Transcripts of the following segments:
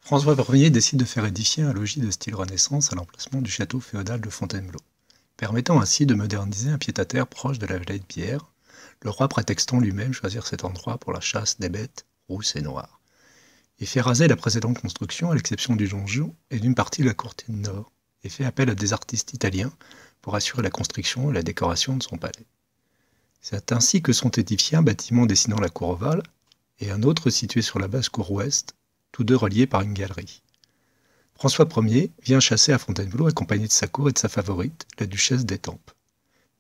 François Ier décide de faire édifier un logis de style Renaissance à l'emplacement du château féodal de Fontainebleau, permettant ainsi de moderniser un pied-à-terre proche de la vallée de Bière, le roi prétextant lui-même choisir cet endroit pour la chasse des bêtes rousses et noires. Il fait raser la précédente construction à l'exception du donjon et d'une partie de la courtine nord, et fait appel à des artistes italiens pour assurer la construction et la décoration de son palais. C'est ainsi que sont édifiés un bâtiment dessinant la cour ovale et un autre situé sur la basse cour ouest, tous deux reliés par une galerie. François Ier vient chasser à Fontainebleau accompagné de sa cour et de sa favorite, la duchesse d'Étampes,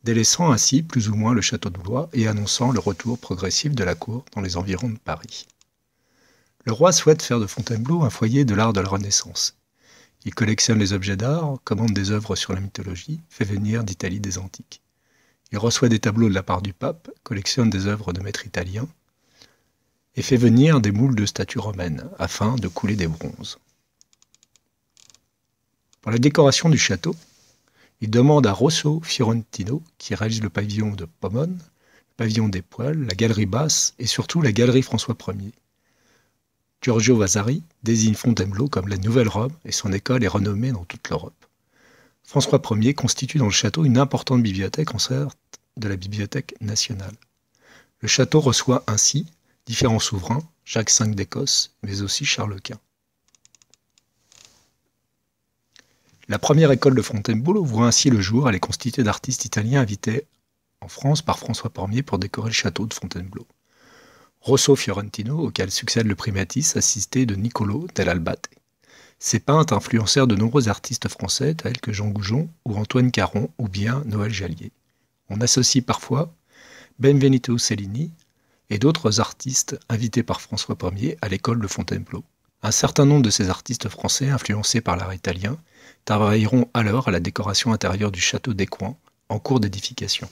délaissant ainsi plus ou moins le château de Blois et annonçant le retour progressif de la cour dans les environs de Paris. Le roi souhaite faire de Fontainebleau un foyer de l'art de la Renaissance. Il collectionne les objets d'art, commande des œuvres sur la mythologie, fait venir d'Italie des antiques. Il reçoit des tableaux de la part du pape, collectionne des œuvres de maîtres italiens et fait venir des moules de statues romaines afin de couler des bronzes. Pour la décoration du château, il demande à Rosso Fiorentino, qui réalise le pavillon de Pomone, le pavillon des Poêles, la galerie basse et surtout la galerie François Ier. Giorgio Vasari désigne Fontainebleau comme la Nouvelle Rome et son école est renommée dans toute l'Europe. François Ier constitue dans le château une importante bibliothèque en sorte de la Bibliothèque nationale. Le château reçoit ainsi différents souverains, Jacques V d'Écosse, mais aussi Charles Quint. La première école de Fontainebleau voit ainsi le jour. Elle est constituée d'artistes italiens invités en France par François Ier pour décorer le château de Fontainebleau. Rosso Fiorentino, auquel succède le primatis, assisté de Niccolò dell'Albate. Ces peintres influencèrent de nombreux artistes français tels que Jean Goujon ou Antoine Caron ou bien Noël Jallier. On associe parfois Benvenuto Cellini et d'autres artistes invités par François Ier à l'école de Fontainebleau. Un certain nombre de ces artistes français, influencés par l'art italien, travailleront alors à la décoration intérieure du château d'Écouen, en cours d'édification.